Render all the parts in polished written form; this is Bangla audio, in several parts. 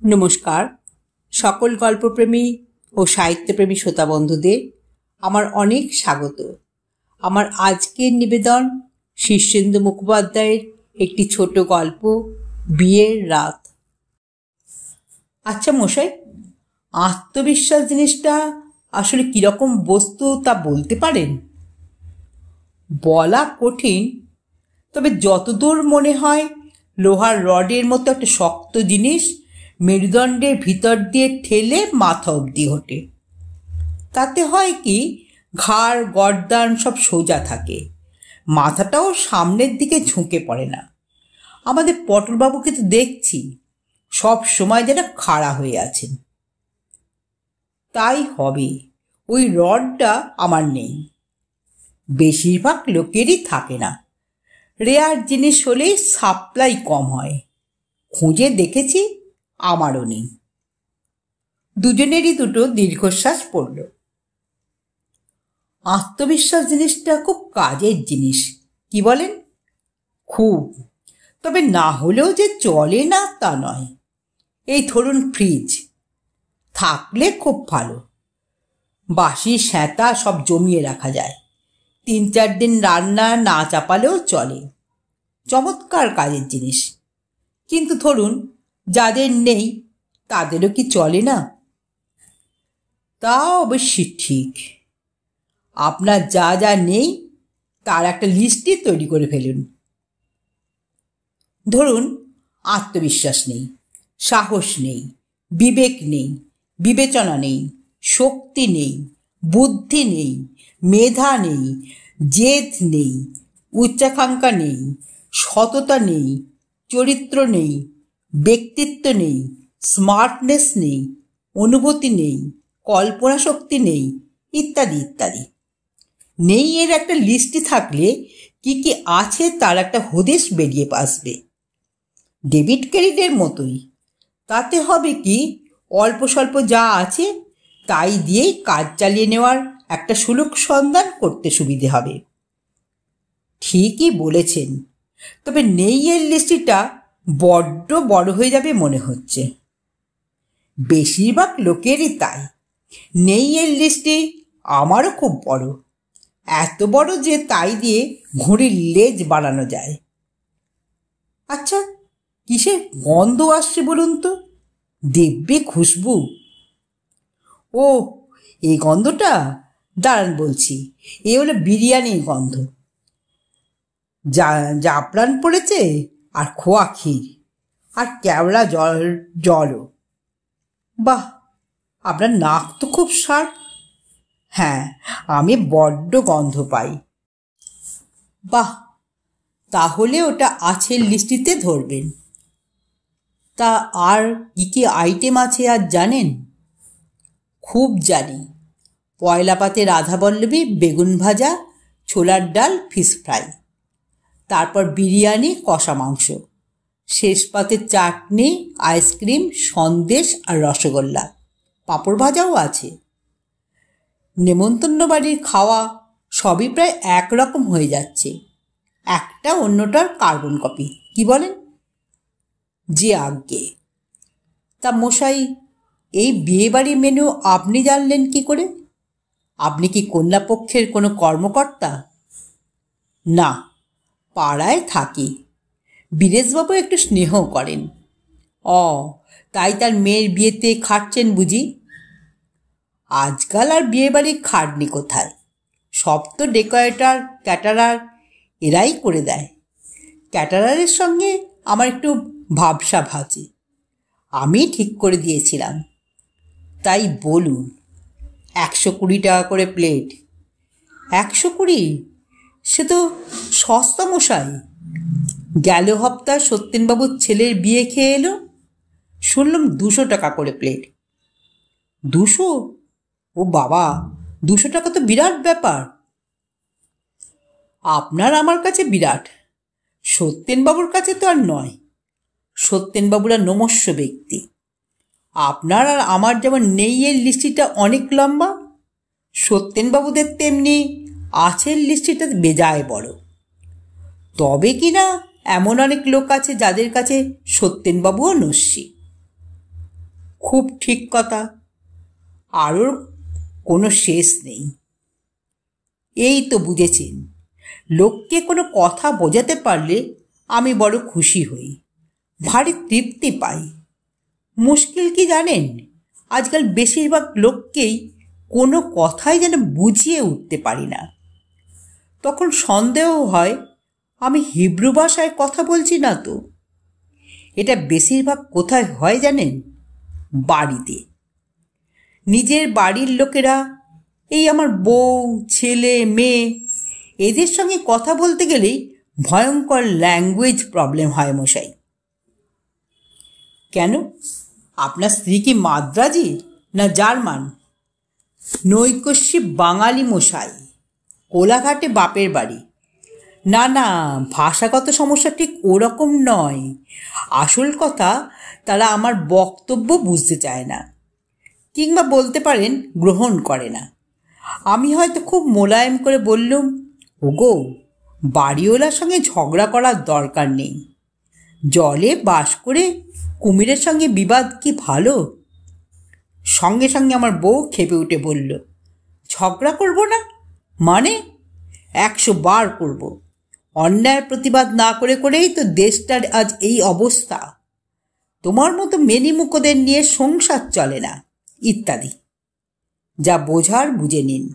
নমস্কার সকল গল্পপ্রেমী ও সাহিত্যপ্রেমী শ্রোতা বন্ধুদের আমার অনেক স্বাগত। আমার আজকের নিবেদন শীর্ষেন্দু মুখোপাধ্যায়ের একটি ছোট গল্প, বিয়ের রাত। আচ্ছা মশাই, আত্মবিশ্বাস জিনিসটা আসলে কিরকম বস্তু তা বলতে পারেন? বলা কঠিন, তবে যতদূর মনে হয় লোহার রডের মতো একটা শক্ত জিনিস মেরুদণ্ডের ভিতর দিয়ে ঠেলে মাথা অবধি ওঠে। তাতে হয় কি, ঘাড় গর্দান সব সোজা থাকে, মাথাটাও সামনের দিকে ঝুঁকে পড়ে না। আমাদের পটলবাবুকে তো দেখছি সব সময় যেন খাড়া হয়ে আছেন। তাই হবে, ওই রডটা আমার নেই। বেশিরভাগ লোকেরই থাকে না। রেয়ার জিনিস হলেই সাপ্লাই কম হয়। খুঁজে দেখেছি, আমারও নেই। দুজনেরই দুটো দীর্ঘশ্বাস পড়ল। আত্মবিশ্বাস জিনিসটা খুব কাজের জিনিস, কি বলেন? খুব। তবে না হলেও যে চলে না তা নয়। এই ধরুন ফ্রিজ থাকলে খুব ভালো, বাসি স্যাঁতা সব জমিয়ে রাখা যায়। 3-4 দিন রান্না না চাপালেও চলে। চমৎকার কাজের জিনিস। কিন্তু ধরুন যাদের নেই তাদেরও কি চলে না? তা অবশ্যই ঠিক। আপনার যা যা নেই তার একটা লিস্টই তৈরি করে ফেলুন। ধরুন আত্মবিশ্বাস নেই, সাহস নেই, বিবেক নেই, বিবেচনা নেই, শক্তি নেই, বুদ্ধি নেই, মেধা নেই, জেদ নেই, উচ্চাকাঙ্ক্ষা নেই, সততা নেই, চরিত্র নেই, ব্যক্তিত্ব নেই, স্মার্টনেস নেই, অনুভূতি নেই, কল্পনা শক্তি নেই, ইত্যাদি ইত্যাদি। নেই এর একটা লিস্টই থাকলে কি কি আছে তার একটা হদিশ বেরিয়ে আসবে, ডেবিট ক্রেডিটের মতোই। তাতে হবে কি, অল্প স্বল্প যা আছে তাই দিয়েই কাজ চালিয়ে নেওয়ার একটা সুলুক সন্ধান করতে সুবিধে হবে। ঠিকই বলেছেন, তবে নেই এর লিস্টটা বড্ড বড় হয়ে যাবে মনে হচ্ছে। বেশিরভাগ লোকেরই তাই। নেই এর লিস্টে আমারও খুব বড়, এত বড় যে তাই দিয়ে ঘুড়ির লেজ বানানো যায়। আচ্ছা, কিসের গন্ধ আসছে বলুন তো? দিব্যি খুশবু। ও, এই গন্ধটা দাঁড়ান বলছি, এ হলো বিরিয়ানির গন্ধ। জাফরান পড়েছে আর খোয়া ক্ষীর আর কেওড়া জলও। বাহ, আপনার নাক তো খুব শার্প। হ্যাঁ, আমি বড্ড গন্ধ পাই। বাহ, তাহলে ওটা আছে লিস্টিতে ধরবেন। তা আর কী কী আইটেম আছে আর জানেন? খুব জানি। পয়লা পাতে রাধাবল্লভী বেগুন ভাজা, ছোলার ডাল, ফিশ ফ্রাই, তারপর বিরিয়ানি, কষা মাংস, শেষ পাতে চাটনি, আইসক্রিম, সন্দেশ আর রসগোল্লা, পাঁপড় ভাজাও আছে। নেমন্তন্ন বাড়ির খাওয়া সবই প্রায় একরকম হয়ে যাচ্ছে, একটা অন্যটার কার্বন কপি, কি বলেন? যে আজ্ঞে। তা মশাই, এই বিয়েবাড়ির মেনু আপনি জানলেন কি করে? আপনি কি কন্যাপক্ষের কোনো কর্মকর্তা? না, পাড়ায় থাকি। বীরেশবাবু একটু স্নেহ করেন। তাই তার মেয়ের বিয়েতে খাটছেন বুঝি? আজকাল আর বিয়েবাড়ির খাটনি কোথায়, সব তো ডেকোরেটর, ক্যাটারার এরাই করে দেয়। ক্যাটারারের সঙ্গে আমার একটু ভাবসাব আছে, আমি ঠিক করে দিয়েছিলাম। তাই বলুন, 120 টাকা করে প্লেট। 120? সে তো সস্তা মশাই। গেল হপ্তাহ সত্যেনবাবুর ছেলের বিয়ে খেয়ে এলো, শুনলাম 200 টাকা করে প্লেট। 200? ও বাবা, 200 টাকা তো বিরাট ব্যাপার। আপনার আমার কাছে বিরাট, সত্যেনবাবুর কাছে তো আর নয়। সত্যেনবাবুরা নমস্য ব্যক্তি। আপনার আর আমার যেমন নেই এর লিস্টিটা অনেক লম্বা, সত্যেনবাবুদের তেমনি আছের লিস্টিটা বেজায় বড়। তবে কিনা এমন অনেক লোক আছে যাদের কাছে সত্যেনবাবুও নস্যি। খুব ঠিক কথা, আরও কোনো শেষ নেই। এই তো বুঝেছেন, লোককে কোনো কথা বোঝাতে পারলে আমি বড় খুশি হই, ভারী তৃপ্তি পাই। মুশকিল কি জানেন, আজকাল বেশিরভাগ লোককেই কোনো কথাই যেন বুঝিয়ে উঠতে পারি না। তখন সন্দেহ হয় আমি হিব্রু ভাষায় কথা বলছি না তো। এটা বেশিরভাগ কোথায় হয় জানেন? বাড়িতে। নিজের বাড়ির লোকেরা, এই আমার বউ, ছেলে, মেয়ে, এদের সঙ্গে কথা বলতে গেলেই ভয়ঙ্কর ল্যাঙ্গুয়েজ প্রবলেম হয় মশাই। কেন, আপনার স্ত্রী কি মাদ্রাজি না জার্মান? নৈকস্যি বাঙালি মশাই, কোলাঘাটে বাপের বাড়ি। না না, ভাষাগত সমস্যা ঠিক ওরকম নয়। আসল কথা, তারা আমার বক্তব্য বুঝতে চায় না, কিংবা বলতে পারেন গ্রহণ করে না। আমি হয়তো খুব মোলায়েম করে বললুম, ওগো, বাড়িওয়ালার সঙ্গে ঝগড়া করার দরকার নেই। জলে বাস করে কুমিরের সঙ্গে বিবাদ কি ভালো? সঙ্গে সঙ্গে আমার বউ খেপে উঠে বলল, ঝগড়া করব না মানে? 100 বার করব। অন্যায়ের প্রতিবাদ না করে করেই তো দেশটার আজ এই অবস্থা। তোমার মতো মেনিমুখোদের নিয়ে সংসার চলে না, ইত্যাদি। যা বোঝার বুঝে নিন।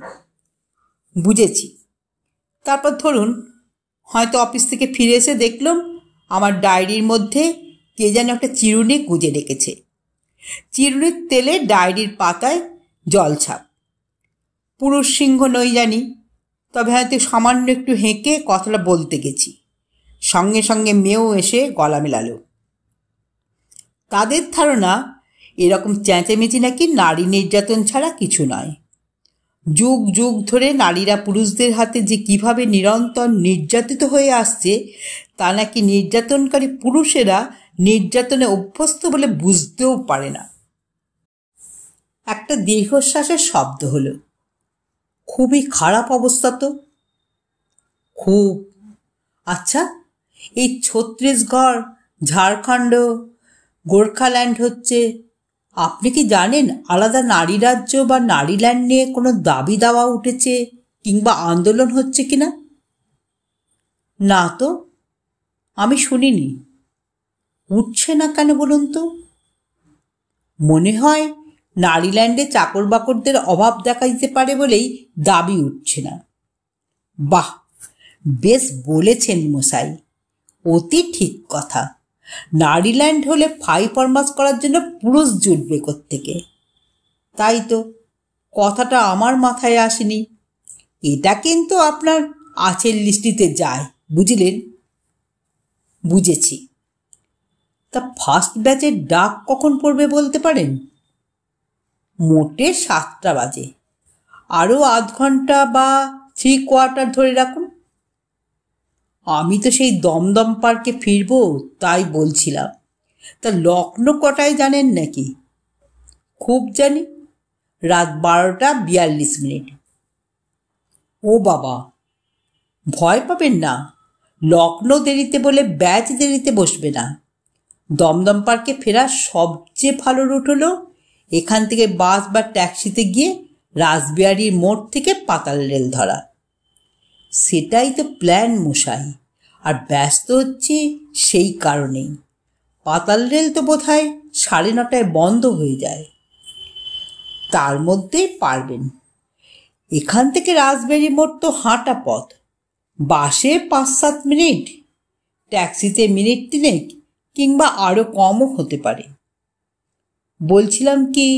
বুঝেছি। তারপর ধরুন, হয়তো অফিস থেকে ফিরে এসে দেখলাম আমার ডায়েরির মধ্যে কে যেন একটা চিরুনি গুঁজে রেখেছে। চিরুনির তেলে ডায়েরির পাতায় জলছাপ। পুরুষ সিংহ নই জানি, তবে হয়তো সামান্য একটু হেঁকে কথাটা বলতে গেছি। সঙ্গে সঙ্গে মেয়েও এসে গলা মেলালো। তাদের ধারণা এরকম চেঁচেমেচি নাকি নারী নির্যাতন ছাড়া কিছু নয়। যুগ যুগ ধরে নারীরা পুরুষদের হাতে যে কিভাবে নিরন্তর নির্যাতিত হয়ে আসছে, তা নাকি নির্যাতনকারী পুরুষেরা নির্যাতনে অভ্যস্ত বলে বুঝতেও পারে না। একটা দীর্ঘশ্বাসের শব্দ হলো। খুবই খারাপ অবস্থা তো। খুব। আচ্ছা, এই ছত্তিশগড়, ঝাড়খণ্ড, গোর্খাল্যান্ড হচ্ছে, আপনি কি জানেন আলাদা নারী রাজ্য বা নারীল্যান্ড নিয়ে কোনো দাবি দাওয়া উঠেছে কিংবা আন্দোলন হচ্ছে কিনা? না তো, আমি শুনিনি। উঠছে না কেন বলুন তো? মনে হয় নারীল্যান্ডে চাকর বাকরদের অভাব দেখা দিতে পারে বলেই দাবি উঠছে না। বাহ, বেশ বলেছেন মশাই, অতি ঠিক কথা। নারীল্যান্ড হলে ফাই ফরমাস করার জন্য পুরুষ জুটবে কোত্থেকে? তাই তো, কথাটা আমার মাথায় আসেনি। এটা কিন্তু আপনার আছের লিস্টিতে যায়, বুঝলেন? বুঝেছি। তা ফার্স্ট ব্যাচের ডাক কখন পড়বে বলতে পারেন? মোটে 7টা বাজে। আরও আধ ঘন্টা বা 3/4 ধরে রাখুন। আমি তো সেই দমদম পার্কে ফিরব, তাই বলছিলাম। তা লখনৌ কটায় জানেন নাকি? খুব জানি, রাত 12:42। ও বাবা, ভয় পাবেন না। লখনৌ দেরিতে বলে ব্যাচ দেরিতে বসবে না। দমদম পার্কে ফেরার সবচেয়ে ভালো রুট হলো এখান থেকে বাস বা ট্যাক্সিতে গিয়ে রাসবিহারীর মোড় থেকে পাতাল রেল ধরা। সেটাই তো প্ল্যান মশাই, আর ব্যস্ত হচ্ছে সেই কারণেই। পাতাল রেল তো বোধহয় 9:30 বন্ধ হয়ে যায়। তার মধ্যেই পারবেন। এখান থেকে রাসবিহারী মোড় তো হাঁটা পথ। বাসে 5-7 মিনিট, ট্যাক্সিতে মিনিট 3 কিংবা আরও কমও হতে পারে। বলছিলাম কি,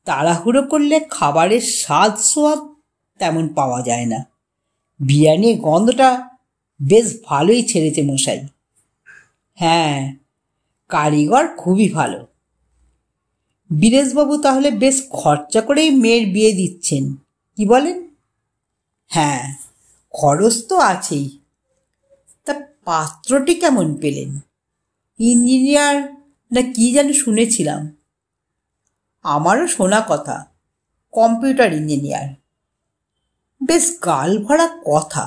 তাড়াহুড়ো করলে খাবারের স্বাদ সোয়াদ তেমন পাওয়া যায় না। বিরিয়ানির গন্ধটা বেশ ভালোই ছেড়েছে মশাই। হ্যাঁ, কারিগর খুবই ভালো। বীরেশবাবু তাহলে বেশ খরচা করেই মেয়ের বিয়ে দিচ্ছেন, কি বলেন? হ্যাঁ, খরচ তো আছেই। তা পাত্রটি কেমন পেলেন? ইঞ্জিনিয়ার না কি যেন শুনেছিলাম। আমারও শোনা কথা, কম্পিউটার ইঞ্জিনিয়ার। বেশ গাল ভরা কথা,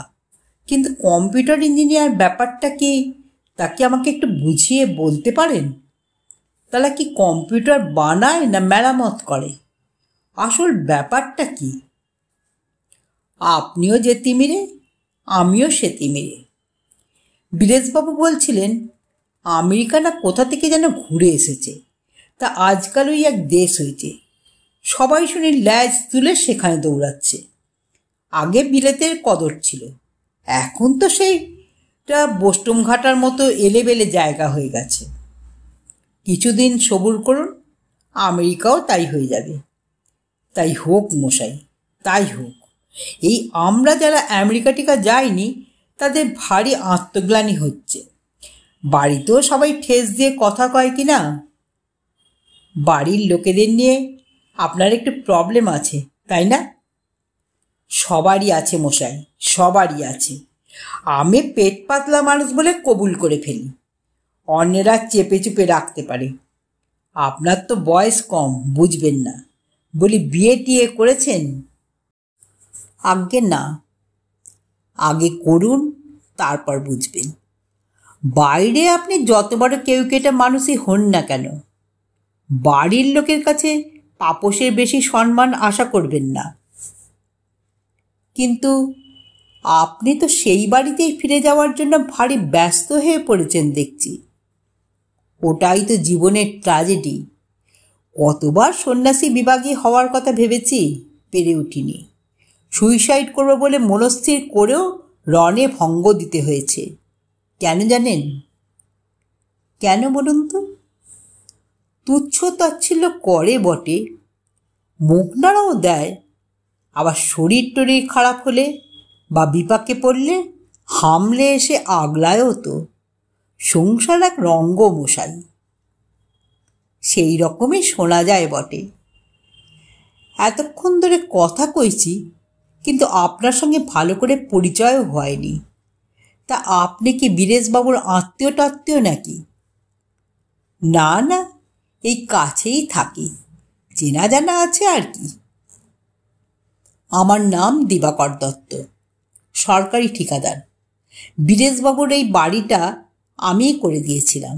কিন্তু কম্পিউটার ইঞ্জিনিয়ার ব্যাপারটা কি, তা কি আমাকে একটু বুঝিয়ে বলতে পারেন? তারা কি কম্পিউটার বানায় না মেরামত করে? আসল ব্যাপারটা কি? আপনিও যে তিমিরে, আমিও সে তিমিরে। বীরেশবাবু বলছিলেন আমেরিকা না কোথা থেকে যেন ঘুরে এসেছে, তা আজকাল ওই এক দেশ হয়েছে, সবাই শুনি ল্যাজ তুলে সেখানে দৌড়াচ্ছে। আগে বিলেতের কদর ছিল, এখন তো সেইটা বোস্টমঘাটার মতো এলেবেলে জায়গা হয়ে গেছে। কিছুদিন সবুর করুন, আমেরিকাও তাই হয়ে যাবে। তাই হোক মশাই, তাই হোক। এই আমরা যারা আমেরিকা টিকা যাইনি তাদের ভারী আত্মগ্লানি হচ্ছে। বাড়িতেও সবাই ঠেস দিয়ে কথা কয় কি না, বাড়ির লোকেদের নিয়ে আপনার একটু প্রবলেম আছে, তাই না? সবারই আছে মশাই, সবারই আছে। আমি পেট পাতলা মানুষ বলে কবুল করে ফেলি, অন্যেরা চেপে চুপে রাখতে পারে। আপনার তো বয়স কম, বুঝবেন না বলি বিয়ে টিয়ে করেছেন? আজ্ঞে না, আগে করুন তারপর বুঝবেন। বাইরে আপনি যত বড় কেউ কেটে মানুষই হন না কেন, বাড়ির লোকের কাছে পাপোশের বেশি সম্মান আশা করবেন না। কিন্তু আপনি তো সেই বাড়িতেই ফিরে যাওয়ার জন্য ভারী ব্যস্ত হয়ে পড়েছেন দেখছি। ওটাই তো জীবনের ট্র্যাজেডি। কতবার সন্ন্যাসী বিভাগী হওয়ার কথা ভেবেছি, পেরে উঠিনি। সুইসাইড করব বলে মনস্থির করেও রণে ভঙ্গ দিতে হয়েছে। কেন জানেন? কেন বলুন তো? তুচ্ছ তাচ্ছিল্য করে বটে, মুখ নাড়াও দেয়, আবার শরীর টরীর খারাপ হলে বা বিপাকে পড়লে হামলে এসে আগলায়ও তো। সংসার এক রঙ্গমশাই, সেই রকমই শোনা যায় বটে। এতক্ষণ ধরে কথা কইছি, কিন্তু আপনার সঙ্গে ভালো করে পরিচয়ও হয়নি। তা আপনি কি বীরেশবাবুর আত্মীয় টাত্মীয় নাকি? না না, এই কাছেই থাকি, চেনা জানা আছে আর কি। আমার নাম দিবাকর দত্ত, সরকারি ঠিকাদার। বীরেশবাবুর এই বাড়িটা আমিই করে দিয়েছিলাম।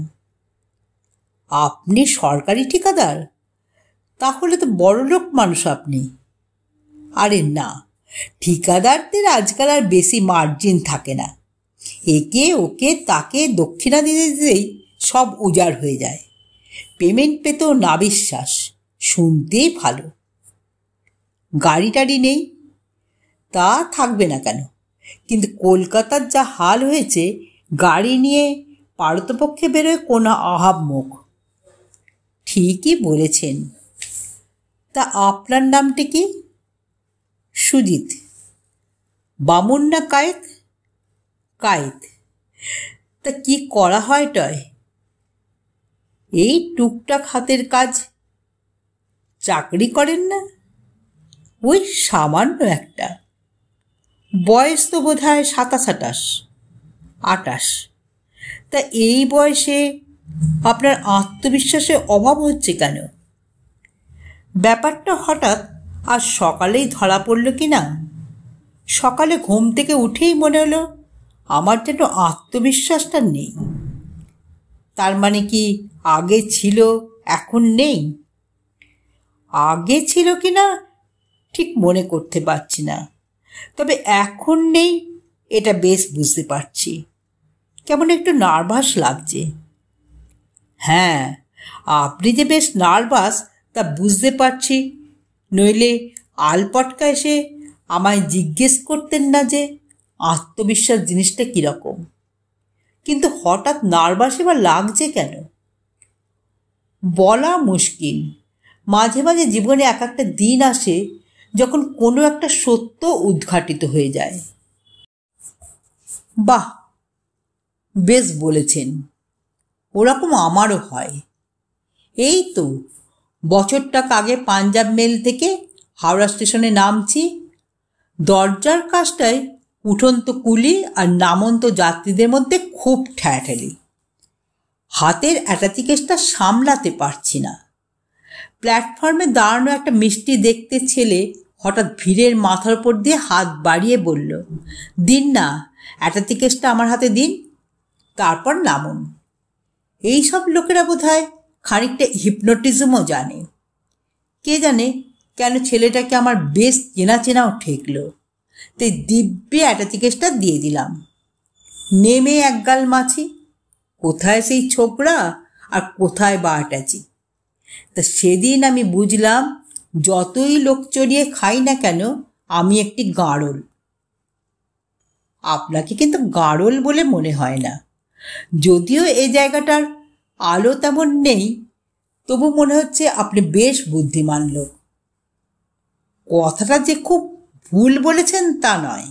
আপনি সরকারি ঠিকাদার? তাহলে তো বড়লোক মানুষ আপনি। আরে না, ঠিকাদারদের আজকাল আর বেশি মার্জিন থাকে না। একে ওকে তাকে দক্ষিণা দিতে দিতেই সব উজাড় হয়ে যায়। পেমেন্ট পেতেও না বিশ্বাস, শুনতেই ভালো। গাড়ি টাড়ি নেই? তা থাকবে না কেন, কিন্তু কলকাতার যা হাল হয়েছে, গাড়ি নিয়ে পারতপক্ষে বেরোয় কোনো অভাব মুখ। ঠিকই বলেছেন। তা আপনার নামটি কি? সুজিত। বামুন না কায়েত? কায়েত। তা কি করা হয় টয়? এই টুকটাক হাতের কাজ। চাকরি করেন না? ওই সামান্য একটা। বয়স তো বোধ হয় 27, 28। তা এই বয়সে আপনার আত্মবিশ্বাসের অভাব হচ্ছে কেন? ব্যাপারটা হঠাৎ আজ সকালেই ধরা পড়ল কি না। সকালে ঘুম থেকে উঠেই মনে হলো আমার যেন আত্মবিশ্বাসটা নেই। তার মানে কি আগে ছিল এখন নেই? আগে ছিল কি না ঠিক মনে করতে পারছি না, তবে এখন নেই এটা বেশ বুঝতে পারছি। কেমন একটু নার্ভাস লাগছে। হ্যাঁ, আপনি যে বেশ নার্ভাস তা বুঝতে পারছি, নইলে আলপটকা এসে আমায় জিজ্ঞেস করতেন না যে আত্মবিশ্বাস জিনিসটা কীরকম। কিন্তু হঠাৎ নার্ভাস এবার লাগছে কেন বলা মুশকিল। মাঝে মাঝে জীবনে এক একটা দিন আসে যখন কোনো একটা সত্য উদ্ঘাটিত হয়ে যায়। বাহ, বেশ বলেছেন। ওরকম আমারও হয়। এই তো বছরটাক আগে পাঞ্জাব মেল থেকে হাওড়া স্টেশনে নামছি। দরজার কাজটায় উঠন্ত কুলি আর নামন্ত যাত্রীদের মধ্যে খুব ঠেলাঠেলি। হাতের অ্যাটাচি কেসটা সামলাতে পারছি না। প্ল্যাটফর্মে দাঁড়ানো একটা মিষ্টি দেখতে ছেলে হঠাৎ ভিড়ের মাথার উপর দিয়ে হাত বাড়িয়ে বলল, দিন না, অ্যাটাচি কেসটা আমার হাতে দিন, তারপর নামুন। এইসব লোকেরা বোধহয় খানিকটা হিপনোটিজমও জানে। কে জানে কেন ছেলেটাকে আমার বেশ চেনা চেনাও ঠেকলো। তাই দিব্যি অ্যাটাচিকেসটা দিয়ে দিলাম। নেমে একগাল মাছি, কোথায় সেই ছোকরা আর কোথায় বা অ্যাটাচি। তা সেদিন আমি বুঝলাম, যতই লোক চড়িয়ে খাই না কেন আমি একটি গাঁড়ল। আপনাকে কিন্তু গাঁড়ল বলে মনে হয় না, যদিও এই জায়গাটার আলো তেমন নেই, তবু মনে হচ্ছে আপনি বেশ বুদ্ধিমান লোক। কথাটা যে খুব ভুল বলেছেন তা নয়,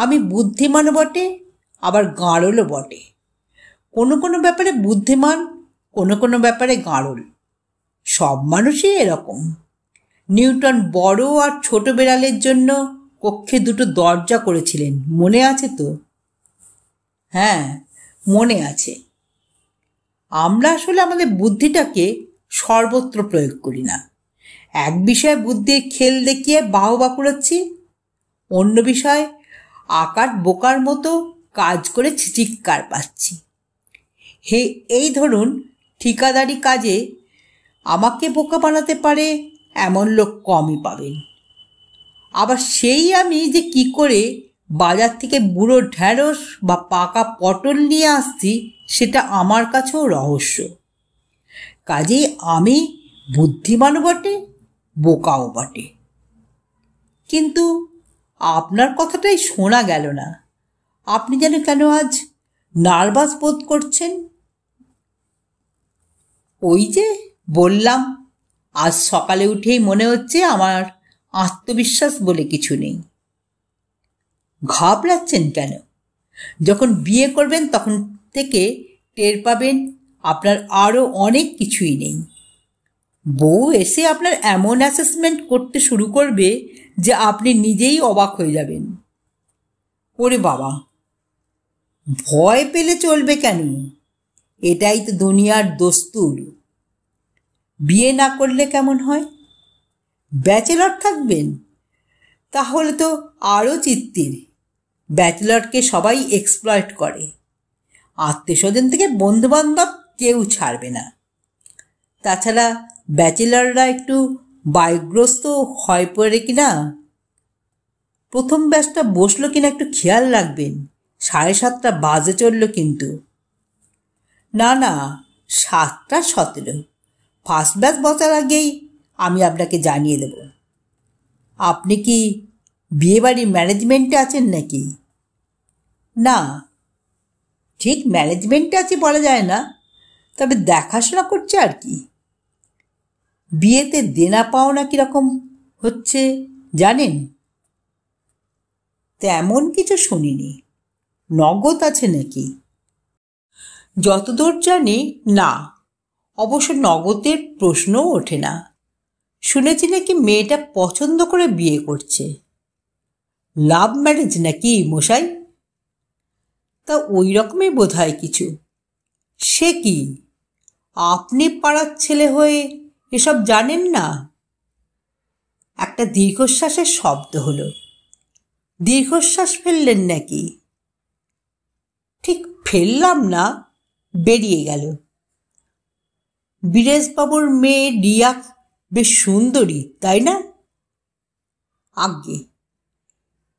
আমি বুদ্ধিমানও বটে আবার গাঁড়লও বটে। কোনো কোনো ব্যাপারে বুদ্ধিমান, কোনো কোনো ব্যাপারে গাঁড়ল। সব মানুষই এরকম। নিউটন বড় আর ছোট বেড়ালের জন্য কক্ষে দুটো দরজা করেছিলেন, মনে আছে তো? হ্যাঁ, মনে আছে। আমরা আসলে আমাদের বুদ্ধিটাকে সর্বত্র প্রয়োগ করি না। এক বিষয়ে বুদ্ধির খেল দেখিয়ে বাহবা কুড়াচ্ছি, অন্য বিষয়ে আকার বোকার মতো কাজ করে চিৎকার পাচ্ছি। এই ধরুন, ঠিকাদারি কাজে আমাকে বোকা বানাতে পারে এমন লোক কমই পাবেন। আবার সেই আমি যে কি করে বাজার থেকে বুড়ো ঢ্যাঁড়স বা পাকা পটল নিয়ে আসছি সেটা আমার কাছেও রহস্য। কাজেই আমি বুদ্ধিমানও বটে, বোকাও বটে। কিন্তু আপনার কথাটাই শোনা গেল না। আপনি যেন কেন আজ নার্ভাস বোধ করছেন? ওই যে বললাম, আজ সকালে উঠেই মনে হচ্ছে আমার আত্মবিশ্বাস বলে কিছু নেই। ঘাবড়াচ্ছেন কেন? যখন বিয়ে করবেন তখন থেকে টের পাবেন আপনার আরও অনেক কিছুই নেই। বউ এসে আপনার এমন অ্যাসেসমেন্ট করতে শুরু করবে যে আপনি নিজেই অবাক হয়ে যাবেন। ওরে বাবা, ভয় পেলে চলবে কেন? এটাই তো দুনিয়ার দস্তুর। বিয়ে না করলে কেমন হয়? ব্যাচেলর থাকবেন? তাহলে তো আরও চিত্তির। ব্যাচেলরকে সবাই এক্সপ্লয়েট করে, আত্মীয় স্বজন থেকে বন্ধুবান্ধব কেউ ছাড়বে না। তাছাড়া ব্যাচেলররা একটু বায়ুগ্রস্ত হয় পড়ে কিনা। প্রথম ব্যাচটা বসলো কিনা একটু খেয়াল রাখবেন। 7:30 বাজে চলল কিন্তু। না না, 7:17। ফার্স্ট ব্যাচ বসার আগেই আমি আপনাকে জানিয়ে দেব। আপনি কি বিয়েবাড়ির ম্যানেজমেন্টে আছেন নাকি? না, ঠিক ম্যানেজমেন্টে আছে বলা যায় না, তবে দেখাশোনা করছে আর কি। বিয়েতে দেনা পাওনা কীরকম হচ্ছে জানেন? তেমন কিছু শুনিনি। নগদ আছে নাকি? যতদূর জানি না। অবশ্য নগদের প্রশ্নও ওঠে না। শুনেছি নাকি মেয়েটা পছন্দ করে বিয়ে করছে। লাভ ম্যারেজ নাকি মশাই? তা ওই রকমই বোধ হয় কিছু। সে কি, আপনি পাড়ার ছেলে হয়ে এসব জানেন না? একটা দীর্ঘশ্বাসের শব্দ হলো। দীর্ঘশ্বাস ফেললেন নাকি? ঠিক ফেললাম না, বেরিয়ে গেল। বীরেশবাবুর মেয়ে রিয়া বেশ সুন্দরী, তাই না? আজ্ঞে,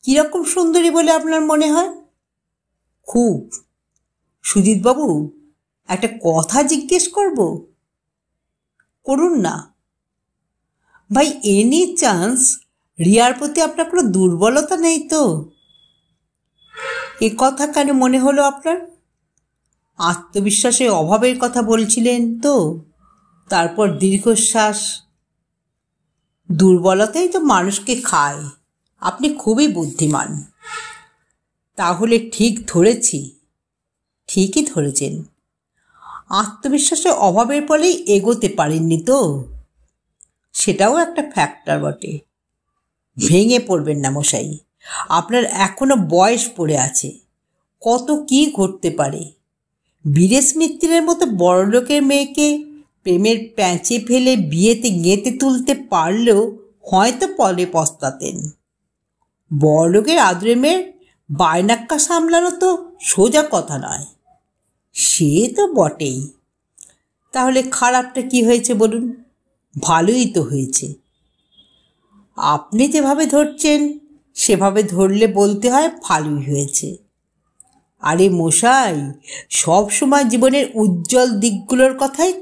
কিরকম সুন্দরী বলে আপনার মনে হয়? খুব। সুজিতবাবু, একটা কথা জিজ্ঞেস করব? করুন না। ভাই, এনি চান্স রিয়ার প্রতি আপনার কোনো দুর্বলতা নেই তো? এ কথা কেন মনে হলো আপনার? আত্মবিশ্বাসের অভাবের কথা বলছিলেন তো, তারপর দীর্ঘশ্বাস। দুর্বলতাই তো মানুষকে খায়। আপনি খুবই বুদ্ধিমান। তাহলে ঠিক ধরেছি? ঠিকই ধরেছেন। আত্মবিশ্বাসের অভাবের ফলেই এগোতে পারেননি তো, সেটাও একটা ফ্যাক্টর বটে। ভেঙে পড়বেন না মশাই, আপনার এখনো বয়স পড়ে আছে। কত কি ঘটতে পারে। বীরেশ মিত্রের মতো বড়লোকের মেয়েকে প্রেমের প্যাঁচে ফেলে বিয়েতে গেঁথে তুলতে পারলেও হয়তো পরে পস্তাতেন। বড়লোকের আদরে মেয়ের বায়নাক্কা সামলানো তো সোজা কথা নয়। সে তো বটেই। তাহলে খারাপটা কি হয়েছে বলুন? ভালোই তো হয়েছে। আপনি যেভাবে ধরছেন সেভাবে ধরলে বলতে হয় ভালোই হয়েছে। আরে মশাই, সব সময় জীবনের উজ্জ্বল দিকগুলোর কথাই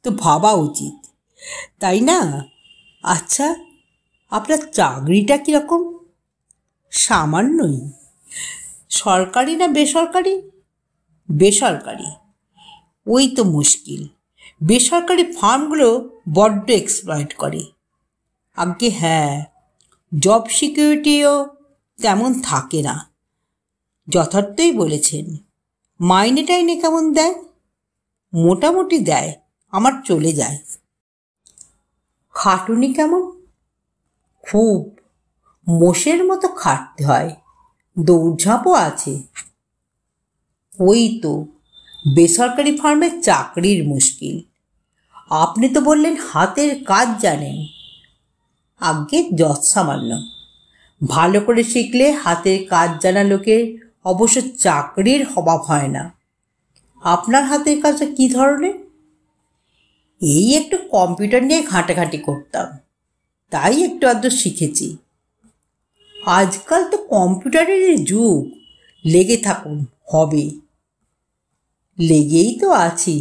তো ভাবা উচিত, তাই না? আচ্ছা, আপনার চাকরিটা কীরকম? সামান্যই। সরকারি না বেসরকারি? বেসরকারি। ওই তো মুশকিল, বেসরকারি ফার্মগুলো বড্ড এক্সপ্লয়েট করে। আগে হ্যাঁ, জব সিকিউরিটিও তেমন থাকে না। যথার্থই বলেছেন। মাইনে টাইনে কেমন দেয়? মোটামুটি দেয়, আমার চলে যায়। খাটুনি কেমন? খুব, মোষের মতো খাটতে হয়, দৌড়ঝাঁপও আছে। ওই তো বেসরকারি ফার্মের চাকরির মুশকিল। আপনি তো বললেন হাতের কাজ জানেন। আগে যৎসামান্য। ভালো করে শিখলে হাতের কাজ জানা লোকের অবশ্য চাকরির অভাব হয় না। আপনার হাতের কাজটা কী ধরনের? এই একটু কম্পিউটার নিয়ে ঘাঁটাঘাঁটি করতাম, তাই একটু আধটু শিখেছি। আজকাল তো কম্পিউটারের যুগ, লেগে থাকুন, হবে। লেগেই তো আছি।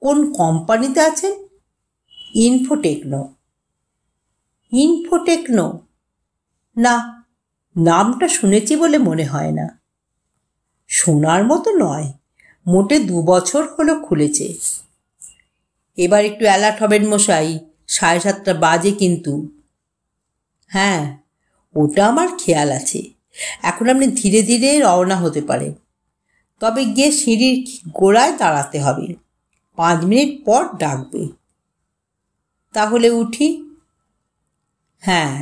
কোন কোম্পানিতে আছেন? ইনফোটেকনো। ইনফোটেকনো? না, নামটা শুনেছি বলে মনে হয় না। শোনার মতো নয়, মোটে 2 বছর হলো খুলেছে। এবার একটু অ্যালার্ট হবেন মশাই, 7:30 বাজে কিন্তু। হ্যাঁ, ওটা আমার খেয়াল আছে। এখন আপনি ধীরে ধীরে রওনা হতে পারেন, তবে গিয়ে সিঁড়ির গোড়ায় দাঁড়াতে হবে। 5 মিনিট পর ডাকবে। তাহলে উঠি? হ্যাঁ,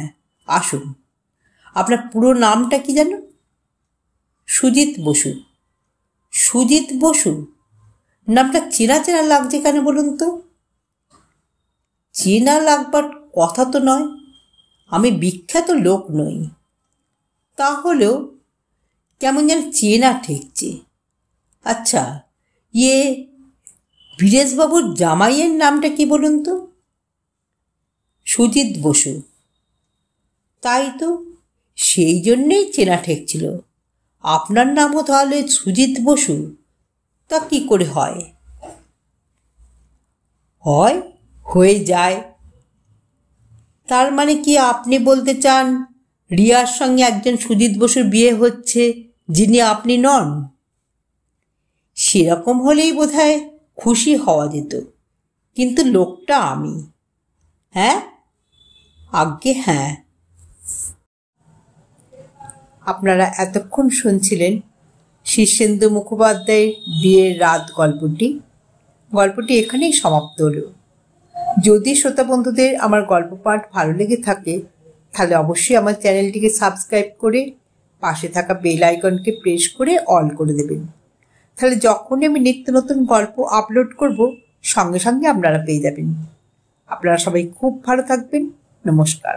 আসুন। আপনার পুরো নামটা কি জানো? সুজিত বসু। সুজিত বসু? নামটা চেনা চেনা লাগছে কেন বলুন তো? চেনা লাগবার কথা তো নয়, আমি বিখ্যাত লোক নই। তাহলেও কেমন যেন চেনা ঠেকছে। আচ্ছা, বীরেশবাবুর জামাইয়ের নামটা কি বলুন তো? সুজিত বসু। তাই তো, সেই জন্যেই চেনা ঠেকছিল। আপনার নামও তাহলে সুজিত বসু? তা কি করে হয়? হয়, হয়ে যায়। তার মানে কি আপনি বলতে চান রিয়ার সঙ্গে একজন সুজিত বসুর বিয়ে হচ্ছে যিনি আপনি নন? সেরকম হলেই বোধহয় খুশি হওয়া যেত, কিন্তু লোকটা আমি। হ্যাঁ, আজ্ঞে হ্যাঁ। আপনারা এতক্ষণ শুনছিলেন শীর্ষেন্দু মুখোপাধ্যায়ের বিয়ের রাত গল্পটি। গল্পটি এখানেই সমাপ্ত হলো। যদি শ্রোতা বন্ধুদের আমার গল্প পাঠ ভালো লেগে থাকে তাহলে অবশ্যই আমার চ্যানেলটিকে সাবস্ক্রাইব করে পাশে থাকা বেল আইকনকে প্রেস করে অল করে দেবেন। তাহলে যখনই আমি নিত্য নতুন গল্প আপলোড করব সঙ্গে সঙ্গে আপনারা পেয়ে যাবেন। আপনারা সবাই খুব ভালো থাকবেন। নমস্কার।